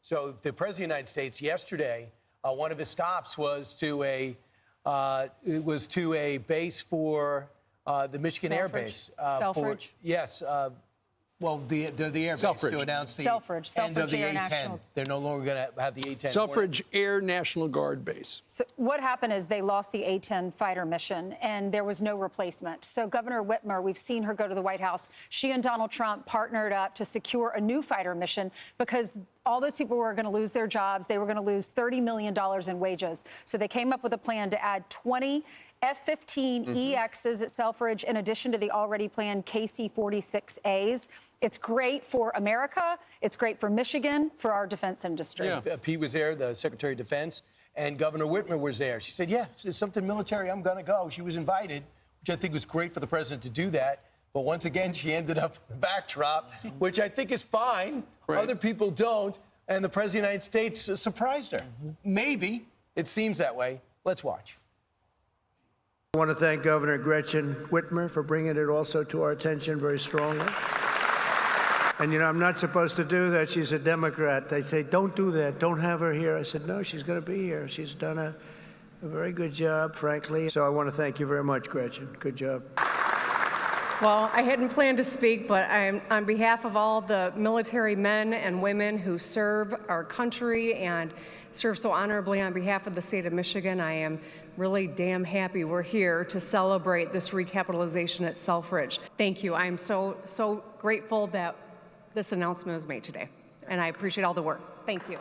So the President of the United States yesterday, one of his stops was to a base for the Michigan Air Base. Selfridge? Yes. Well, the Air Base to announce the end of the A-10. They're no longer going to have the A-10. Selfridge Air National Guard Base. So what happened is they lost the A-10 fighter mission, and there was no replacement. So Governor Whitmer, we've seen her go to the White House. She and Donald Trump partnered up to secure a new fighter mission because all those people were going to lose their jobs. They were going to lose $30 million in wages. So they came up with a plan to add 20 F-15EXs at Selfridge in addition to the already planned KC-46As. It's great for America. It's great for Michigan, for our defense industry. Yeah. Pete was there, the Secretary of Defense, and Governor Whitmer was there. She said, yeah, if it's something military, I'm going to go. She was invited, which I think was great for the president to do that. But once again, she ended up in the backdrop, which I think is fine. Right. Other people don't. And the President of the United States surprised her. Maybe. It seems that way. Let's watch. I want to thank Governor Gretchen Whitmer for bringing it also to our attention very strongly. And, you know, I'm not supposed to do that. She's a Democrat. They say, don't do that. Don't have her here. I said, no, she's going to be here. She's done a very good job, frankly. So I want to thank you very much, Gretchen. Good job. Well, I hadn't planned to speak, but on behalf of all the military men and women who serve our country and serve so honorably on behalf of the state of Michigan, I am really damn happy we're here to celebrate this recapitalization at Selfridge. Thank you. I'm so grateful that this announcement was made today, and I appreciate all the work. Thank you.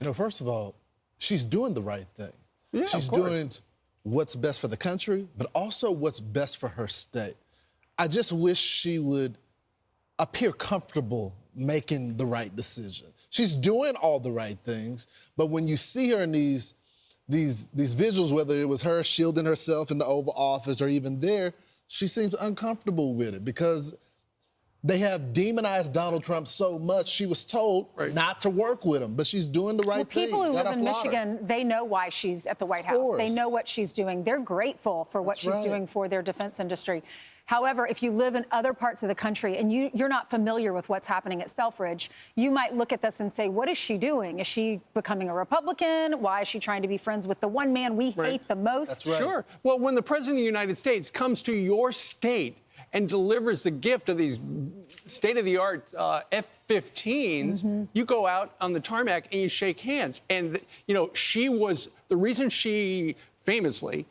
You know, first of all, she's doing the right thing. Yeah, she's doing what's best for the country, but also what's best for her state. I just wish she would appear comfortable making the right decision. She's doing all the right things, but when you see her in these visuals, whether it was her shielding herself in the Oval Office or even there, she seems uncomfortable with it because they have demonized Donald Trump so much. She was told not to work with him, but she's doing the right thing. People who live in Michigan, they know why she's at the White House. They know what she's doing. They're grateful for what she's doing for their defense industry. However, if you live in other parts of the country and you're not familiar with what's happening at Selfridge, you might look at this and say, what is she doing? Is she becoming a Republican? Why is she trying to be friends with the one man we hate the most? That's right. Sure. Well, when the President of the United States comes to your state and delivers the gift of these state-of-the-art F-15s, you go out on the tarmac and you shake hands. And, you know, the reason she famously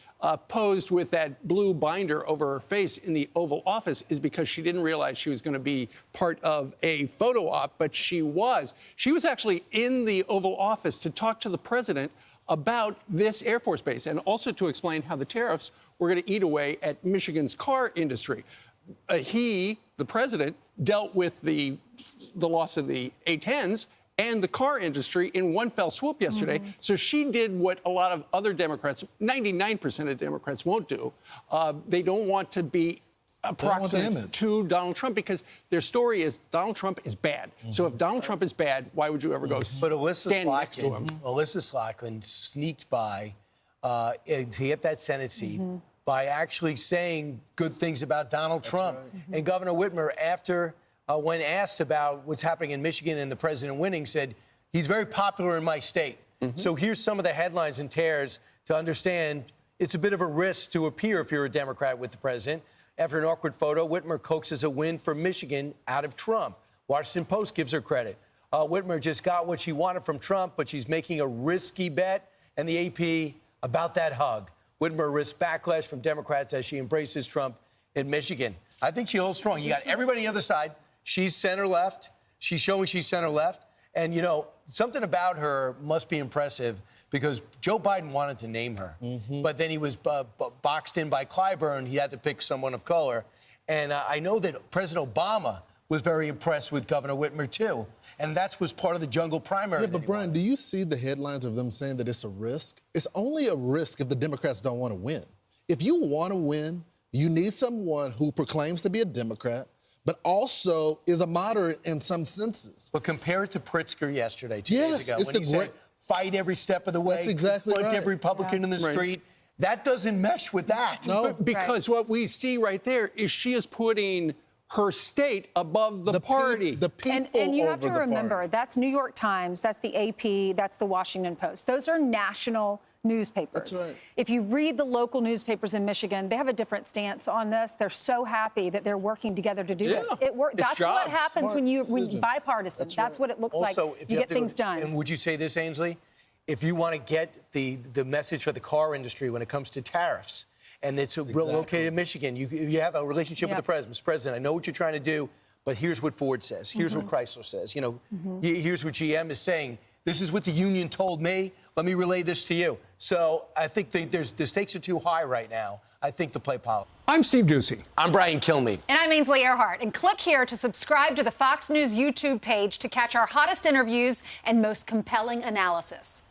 posed with that blue binder over her face in the Oval Office is because she didn't realize she was going to be part of a photo op, but she was. She was actually in the Oval Office to talk to the president about this Air Force base and also to explain how the tariffs were going to eat away at Michigan's car industry. The president, dealt with the loss of the A-10s and the car industry in one fell swoop yesterday. So she did what a lot of other Democrats, 99% of Democrats won't do. They don't want to be approximate to Donald Trump because their story is Donald Trump is bad. So if Donald Trump is bad, why would you ever go stand next to him? Alyssa Slotkin sneaked by to get that Senate seat by actually saying good things about Donald Trump. And Governor Whitmer, after when asked about what's happening in Michigan and the president winning, said he's very popular in my state. So here's some of the headlines and tears to understand it's a bit of a risk to appear if you're a Democrat with the president. After an awkward photo, Whitmer coaxes a win for Michigan out of Trump. Washington Post gives her credit. Whitmer just got what she wanted from Trump, but she's making a risky bet. And the AP about that hug. Whitmer risks backlash from Democrats as she embraces Trump in Michigan. I think she holds strong. You got everybody on the other side. She's center-left. She's showing she's center-left. And, you know, something about her must be impressive because Joe Biden wanted to name her. But then he was boxed in by Clyburn. He had to pick someone of color. And I know that President Obama was very impressed with Governor Whitmer, too. And that was part of the jungle primary. Yeah, but Brian, do you see the headlines of them saying that it's a risk? It's only a risk if the Democrats don't want to win. If you want to win, you need someone who proclaims to be a Democrat, but also is a moderate in some senses. But compare it to Pritzker yesterday, 2 days ago, when he said, fight every step of the way, That's exactly confront right. every Republican in the street. That doesn't mesh with that. No. Because what we see right there is she is putting her state above the party. The people And you have over to the remember, party. that's New York Times, that's the AP, that's the Washington Post. Those are national newspapers. That's right. If you read the local newspapers in Michigan, they have a different stance on this. They're so happy that they're working together to do this. It works. It's That's what jobs. happens Smart when you decision. bipartisan. That's what it looks Also, like. if You have get to- things done. And would you say this, Ainsley? If you want to get the message for the car industry when it comes to tariffs, and it's located in Michigan, you have a relationship with the president. Mr. President, I know what you're trying to do, but here's what Ford says. Here's what Chrysler says. Here's what GM is saying. This is what the union told me. Let me relay this to you. So I think the stakes are too high right now, I think, to play politics. I'm Steve Ducey. I'm Brian Kilmeade. And I'm Ainsley Earhart. And click here to subscribe to the Fox News YouTube page to catch our hottest interviews and most compelling analysis.